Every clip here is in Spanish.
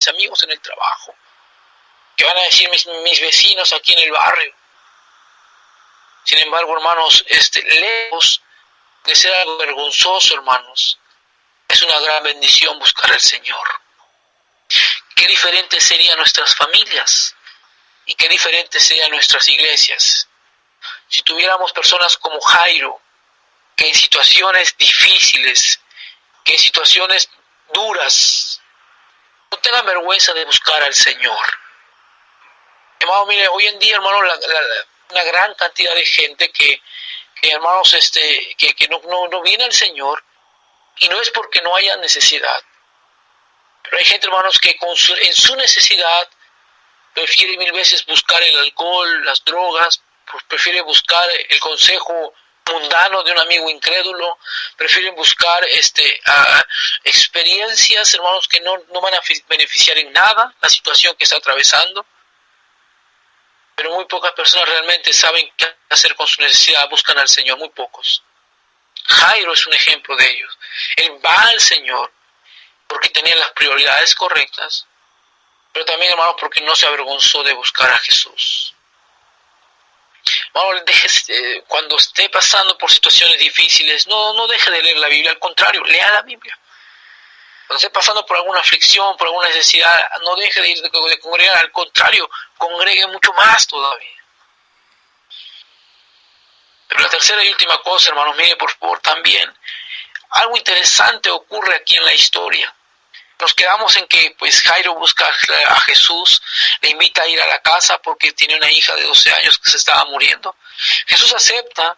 amigos en el trabajo? ¿Qué van a decir mis vecinos aquí en el barrio? Sin embargo, hermanos, lejos de ser algo vergonzoso, hermanos, es una gran bendición buscar al Señor. Qué diferentes serían nuestras familias y qué diferentes serían nuestras iglesias si tuviéramos personas como Jairo, que en situaciones difíciles, que en situaciones duras, no tengan vergüenza de buscar al Señor. Hermano, mire, hoy en día, hermano, una gran cantidad de gente que hermanos, que no viene al Señor, y no es porque no haya necesidad, pero hay gente, hermanos, que en su necesidad prefiere mil veces buscar el alcohol, las drogas, prefiere buscar el consejo mundano de un amigo incrédulo, prefieren buscar experiencias, hermanos, que no van a beneficiar en nada la situación que está atravesando. Pero muy pocas personas realmente saben qué hacer con su necesidad, buscan al Señor, muy pocos. Jairo es un ejemplo de ellos. Él va al Señor porque tenía las prioridades correctas, pero también, hermanos, porque no se avergonzó de buscar a Jesús. Hermano, cuando esté pasando por situaciones difíciles, no deje de leer la Biblia, al contrario, lea la Biblia. Cuando esté pasando por alguna aflicción, por alguna necesidad, no deje de ir de congregar, al contrario, congregue mucho más todavía. Pero la tercera y última cosa, hermanos, mire por favor también, algo interesante ocurre aquí en la historia. Nos quedamos en que pues Jairo busca a Jesús, le invita a ir a la casa porque tiene una hija de 12 años que se estaba muriendo. Jesús acepta,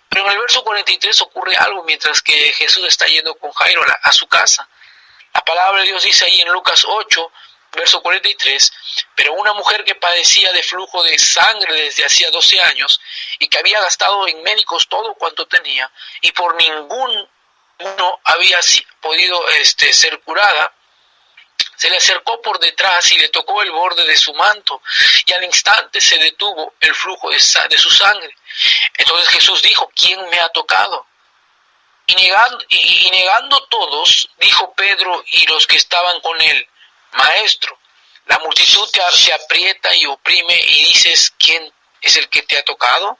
pero en el verso 43 ocurre algo mientras que Jesús está yendo con Jairo a su casa. La palabra de Dios dice ahí en Lucas 8, verso 43, pero una mujer que padecía de flujo de sangre desde hacía 12 años y que había gastado en médicos todo cuanto tenía y por ninguno había podido ser curada, se le acercó por detrás y le tocó el borde de su manto y al instante se detuvo el flujo de su sangre. Entonces Jesús dijo, ¿quién me ha tocado? Y negando todos, dijo Pedro y los que estaban con él, Maestro, la multitud te aprieta y oprime y dices, ¿quién es el que te ha tocado?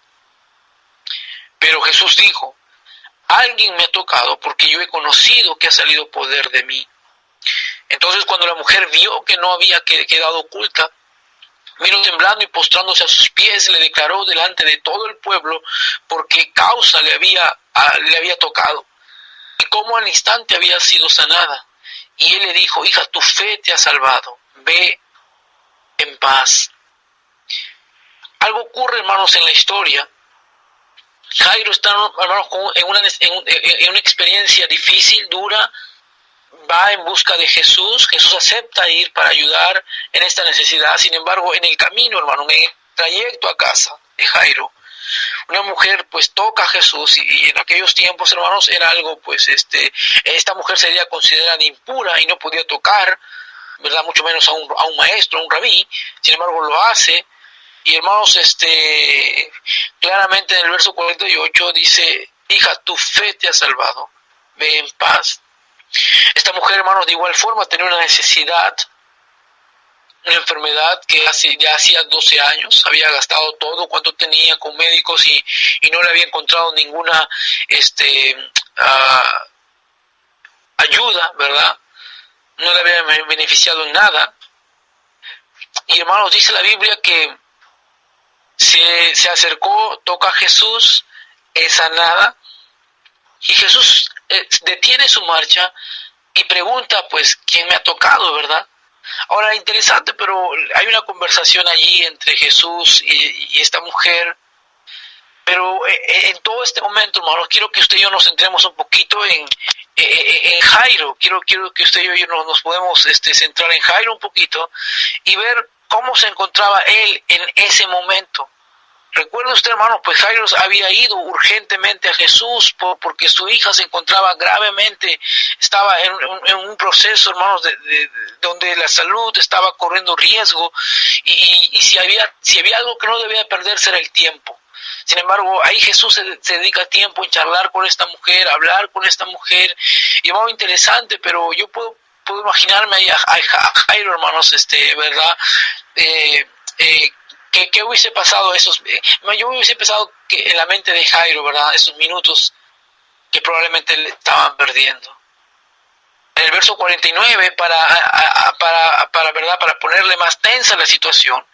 Pero Jesús dijo, alguien me ha tocado porque yo he conocido que ha salido poder de mí. Entonces cuando la mujer vio que no había quedado oculta, vino temblando y postrándose a sus pies, le declaró delante de todo el pueblo por qué causa le había tocado y cómo al instante había sido sanada. Y él le dijo, hija, tu fe te ha salvado, ve en paz. Algo ocurre, hermanos, en la historia. Jairo está, hermanos, en una experiencia difícil, dura, va en busca de Jesús. Jesús acepta ir para ayudar en esta necesidad. Sin embargo, en el camino, hermano, en el trayecto a casa de Jairo, una mujer pues toca a Jesús y en aquellos tiempos, hermanos, era algo pues esta mujer sería considerada impura y no podía tocar, ¿verdad? Mucho menos a un maestro, a un rabí. Sin embargo, lo hace. Y hermanos, claramente en el verso 48 dice, hija, tu fe te ha salvado, ve en paz. Esta mujer, hermanos, de igual forma tenía una necesidad, una enfermedad que ya hacía 12 años, había gastado todo cuanto tenía con médicos y no le había encontrado ninguna ayuda, ¿verdad? No le había beneficiado en nada. Y hermanos, dice la Biblia que se acercó, toca a Jesús, es sanada, y Jesús detiene su marcha y pregunta, pues, ¿quién me ha tocado, verdad? Ahora, interesante, pero hay una conversación allí entre Jesús y esta mujer, pero en todo este momento, hermanos, quiero que usted y yo nos centremos un poquito en Jairo. Quiero que usted y yo nos podemos centrar en Jairo un poquito y ver cómo se encontraba él en ese momento. Recuerda usted, hermano, pues Jairo había ido urgentemente a Jesús porque su hija se encontraba gravemente, estaba en un proceso, hermanos, donde la salud estaba corriendo riesgo y si había algo que no debía perderse era el tiempo. Sin embargo, ahí Jesús se dedica tiempo en charlar con esta mujer, hablar con esta mujer, y es muy interesante, pero yo puedo puedo imaginarme ahí a Jairo, hermanos, ¿verdad? ¿Qué hubiese pasado yo hubiese pensado que en la mente de Jairo, ¿verdad? Esos minutos que probablemente le estaban perdiendo. En el verso 49, ¿verdad? Para ponerle más tensa la situación,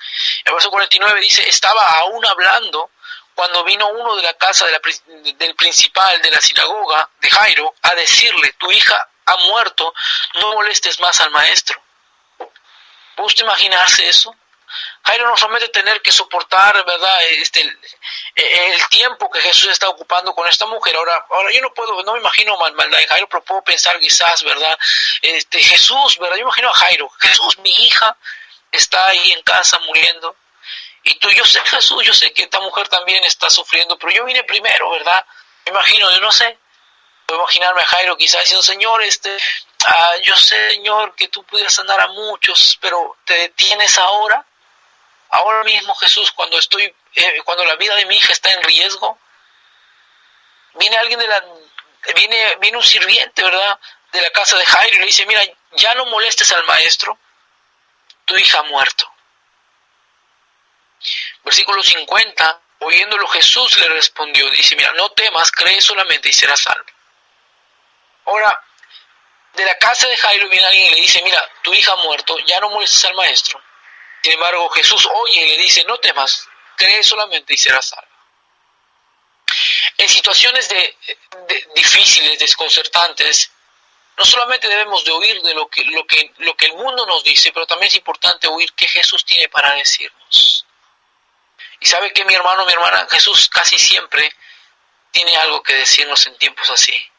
el verso 49 dice, estaba aún hablando cuando vino uno de la casa del principal de la sinagoga de Jairo a decirle, tu hija ha muerto, no molestes más al maestro. ¿Puede usted imaginarse eso? Jairo no solamente tener que soportar, ¿verdad? El tiempo que Jesús está ocupando con esta mujer. Ahora yo no me imagino maldad en Jairo, pero puedo pensar quizás, ¿verdad? Jesús, ¿verdad? Yo imagino a Jairo, Jesús, mi hija está ahí en casa muriendo. Y tú, yo sé, Jesús, yo sé que esta mujer también está sufriendo, pero yo vine primero, ¿verdad? Me imagino, yo no sé. Puedo imaginarme a Jairo quizás diciendo, Señor, yo sé, Señor, que tú pudieras sanar a muchos, pero ¿te detienes ahora? Ahora mismo, Jesús, cuando la vida de mi hija está en riesgo, viene alguien viene un sirviente, ¿verdad?, de la casa de Jairo y le dice, mira, ya no molestes al maestro, tu hija ha muerto. Versículo 50, oyéndolo Jesús le respondió, dice, mira, no temas, cree solamente y serás salvo. Ahora, de la casa de Jairo viene alguien y le dice, mira, tu hija ha muerto, ya no molestes al maestro. Sin embargo, Jesús oye y le dice, no temas, cree solamente y serás salvo. En situaciones difíciles, desconcertantes, no solamente debemos de oír de lo que el mundo nos dice, pero también es importante oír qué Jesús tiene para decirnos. Y sabe que mi hermano, mi hermana, Jesús casi siempre tiene algo que decirnos en tiempos así.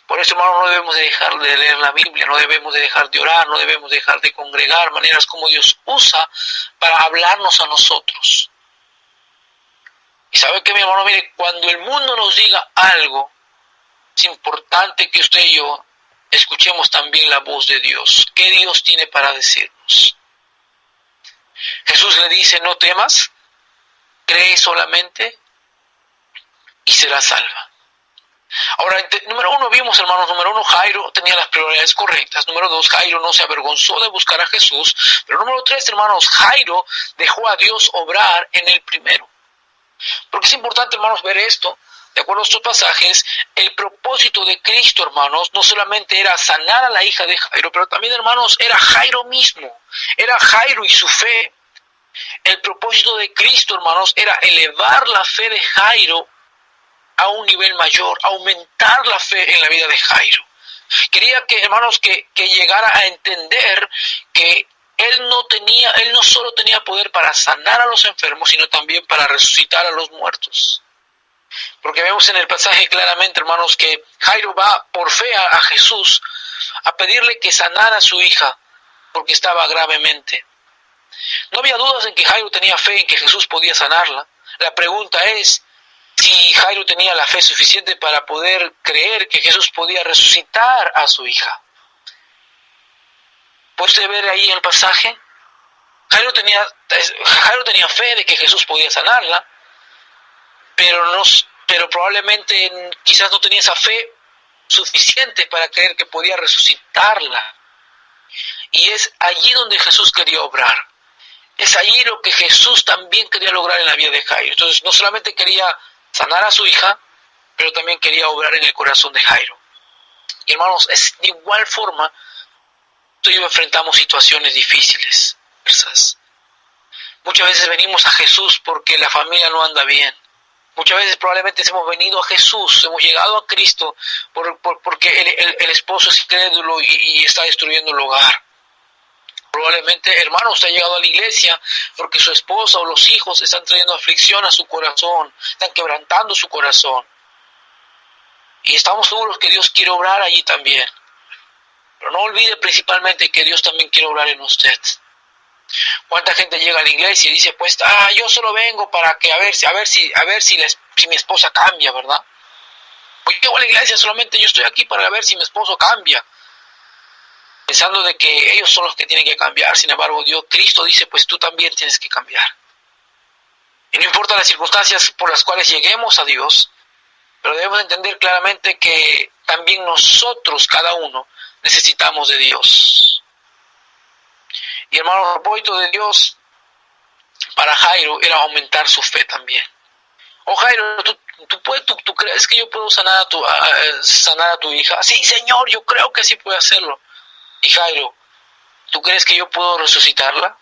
Por eso, hermano, no debemos de dejar de leer la Biblia, no debemos de dejar de orar, no debemos de dejar de congregar, maneras como Dios usa para hablarnos a nosotros. Y sabe que, mi hermano, mire, cuando el mundo nos diga algo, es importante que usted y yo escuchemos también la voz de Dios. ¿Qué Dios tiene para decirnos? Jesús le dice, no temas, cree solamente y serás salva. Ahora, número uno, vimos, hermanos, número uno, Jairo tenía las prioridades correctas. Número dos, Jairo no se avergonzó de buscar a Jesús. Pero número tres, hermanos, Jairo dejó a Dios obrar en él primero. Porque es importante, hermanos, ver esto. De acuerdo a estos pasajes, el propósito de Cristo, hermanos, no solamente era sanar a la hija de Jairo, pero también, hermanos, era Jairo mismo. Era Jairo y su fe. El propósito de Cristo, hermanos, era elevar la fe de Jairo a un nivel mayor, aumentar la fe en la vida de Jairo. Quería que, hermanos, que llegara a entender que él no solo tenía poder para sanar a los enfermos, sino también para resucitar a los muertos. Porque vemos en el pasaje claramente, hermanos, que Jairo va por fe a Jesús a pedirle que sanara a su hija porque estaba gravemente. No había dudas en que Jairo tenía fe en que Jesús podía sanarla. La pregunta es si Jairo tenía la fe suficiente para poder creer que Jesús podía resucitar a su hija. ¿Puede usted ver ahí el pasaje? Jairo tenía fe de que Jesús podía sanarla, pero probablemente quizás no tenía esa fe suficiente para creer que podía resucitarla. Y es allí donde Jesús quería obrar. Es allí lo que Jesús también quería lograr en la vida de Jairo. Entonces no solamente quería sanar a su hija, pero también quería obrar en el corazón de Jairo. Y hermanos, es de igual forma, tú y yo enfrentamos situaciones difíciles, ¿verdad? Muchas veces venimos a Jesús porque la familia no anda bien. Muchas veces probablemente hemos venido a Jesús, hemos llegado a Cristo porque el esposo es incrédulo y está destruyendo el hogar. Probablemente, hermano, usted ha llegado a la iglesia porque su esposa o los hijos están trayendo aflicción a su corazón, están quebrantando su corazón. Y estamos seguros que Dios quiere obrar allí también. Pero no olvide principalmente que Dios también quiere obrar en usted. ¿Cuánta gente llega a la iglesia y dice, pues, yo solo vengo para que a ver si mi esposa cambia, ¿verdad? Pues llego a la iglesia solamente, yo estoy aquí para ver si mi esposo cambia. Pensando de que ellos son los que tienen que cambiar. Sin embargo, Cristo dice, pues tú también tienes que cambiar. Y no importa las circunstancias por las cuales lleguemos a Dios, pero debemos entender claramente que también nosotros, cada uno, necesitamos de Dios. Y hermano, el propósito de Dios para Jairo era aumentar su fe también. Oh Jairo, ¿tú crees que yo puedo sanar a tu hija? Sí, Señor, yo creo que sí puedo hacerlo. Y Jairo, ¿tú crees que yo puedo resucitarla?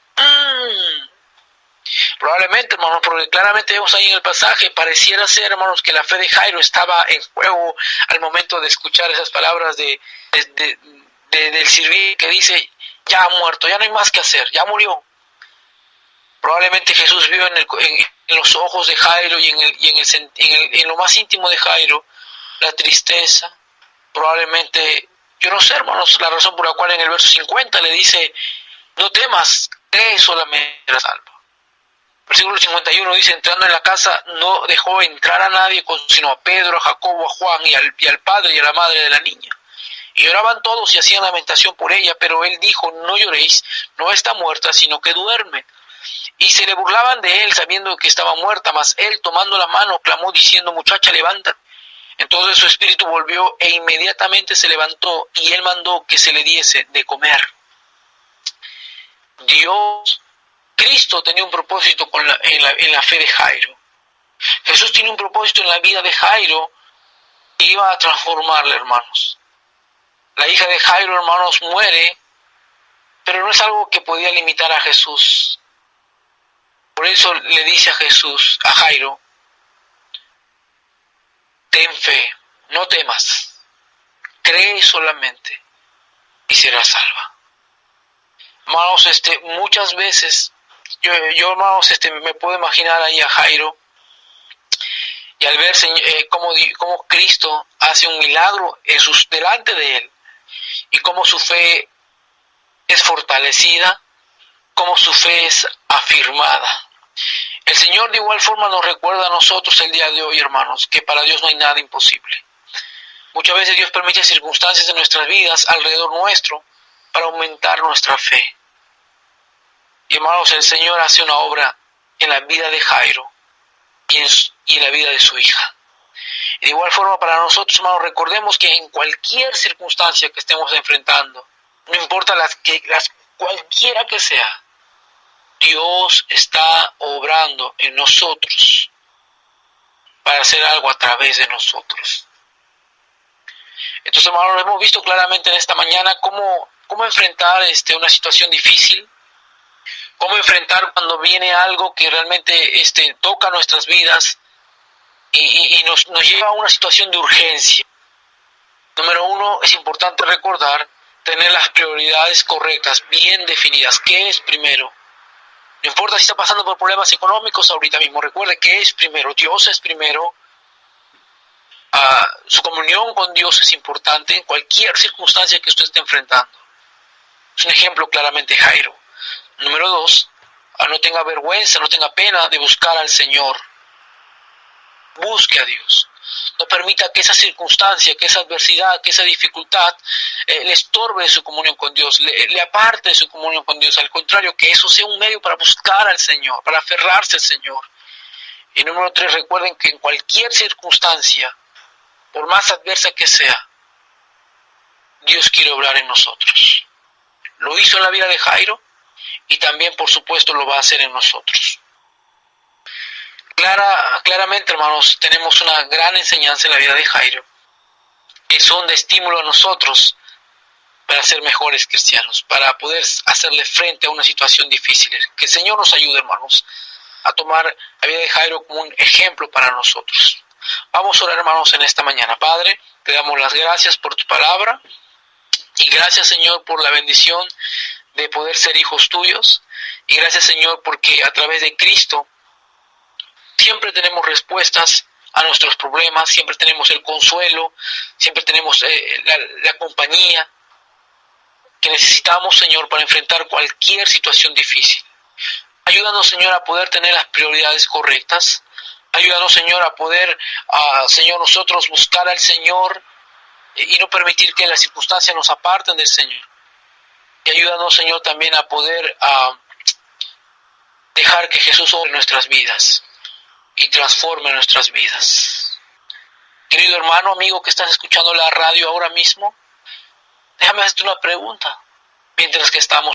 Probablemente, hermanos, porque claramente vemos ahí en el pasaje, pareciera ser, hermanos, que la fe de Jairo estaba en juego al momento de escuchar esas palabras del sirviente que dice, ya ha muerto, ya no hay más que hacer, ya murió. Probablemente Jesús vio en los ojos de Jairo y en lo más íntimo de Jairo la tristeza. Probablemente, yo no sé, hermanos, la razón por la cual en el verso 50 le dice, no temas, cree solamente serás salvo. Versículo 51 dice, entrando en la casa no dejó entrar a nadie, sino a Pedro, a Jacobo, a Juan y al padre y a la madre de la niña. Y lloraban todos y hacían lamentación por ella, pero él dijo, no lloréis, no está muerta, sino que duerme. Y se le burlaban de él, sabiendo que estaba muerta, mas él, tomando la mano, clamó diciendo, muchacha, levántate. Entonces su espíritu volvió e inmediatamente se levantó, y él mandó que se le diese de comer. Cristo tenía un propósito en la fe de Jairo. Jesús tiene un propósito en la vida de Jairo que iba a transformarle, hermanos. La hija de Jairo, hermanos, muere, pero no es algo que podía limitar a Jesús. Por eso le dice a Jairo, ten fe, no temas, cree solamente y serás salva. Hermanos, muchas veces, yo hermanos, me puedo imaginar ahí a Jairo, y al ver cómo Cristo hace un milagro delante de él, y cómo su fe es fortalecida, cómo su fe es afirmada. El Señor de igual forma nos recuerda a nosotros el día de hoy, hermanos, que para Dios no hay nada imposible. Muchas veces Dios permite circunstancias en nuestras vidas alrededor nuestro para aumentar nuestra fe. Y hermanos, el Señor hace una obra en la vida de Jairo y en la vida de su hija. Y de igual forma para nosotros, hermanos, recordemos que en cualquier circunstancia que estemos enfrentando, no importa cualquiera que sea, Dios está obrando en nosotros para hacer algo a través de nosotros. Entonces, hermanos, hemos visto claramente en esta mañana cómo enfrentar una situación difícil, cómo enfrentar cuando viene algo que realmente toca nuestras vidas y nos lleva a una situación de urgencia. Número uno, es importante recordar tener las prioridades correctas, bien definidas. ¿Qué es primero? No importa si está pasando por problemas económicos ahorita mismo, recuerde que es primero, Dios es primero. Su comunión con Dios es importante en cualquier circunstancia que usted esté enfrentando. Es un ejemplo claramente Jairo. Número dos, no tenga vergüenza, no tenga pena de buscar al Señor. Busque a Dios. No permita que esa circunstancia, que esa adversidad, que esa dificultad le estorbe de su comunión con Dios, le aparte de su comunión con Dios. Al contrario, que eso sea un medio para buscar al Señor, para aferrarse al Señor. Y número tres, recuerden que en cualquier circunstancia, por más adversa que sea, Dios quiere obrar en nosotros. Lo hizo en la vida de Jairo y también, por supuesto, lo va a hacer en nosotros. Claramente, hermanos, tenemos una gran enseñanza en la vida de Jairo, que son de estímulo a nosotros para ser mejores cristianos, para poder hacerle frente a una situación difícil. Que el Señor nos ayude, hermanos, a tomar la vida de Jairo como un ejemplo para nosotros. Vamos a orar, hermanos, en esta mañana. Padre, te damos las gracias por tu palabra y gracias, Señor, por la bendición de poder ser hijos tuyos, y gracias, Señor, porque a través de Cristo siempre tenemos respuestas a nuestros problemas, siempre tenemos el consuelo, siempre tenemos la compañía que necesitamos, Señor, para enfrentar cualquier situación difícil. Ayúdanos, Señor, a poder tener las prioridades correctas. Ayúdanos, Señor, a poder, Señor, nosotros buscar al Señor y no permitir que las circunstancias nos aparten del Señor. Y ayúdanos, Señor, también a poder dejar que Jesús obre nuestras vidas y transforme nuestras vidas. Querido hermano, amigo que estás escuchando la radio ahora mismo, Déjame hacerte una pregunta. Mientras que estamos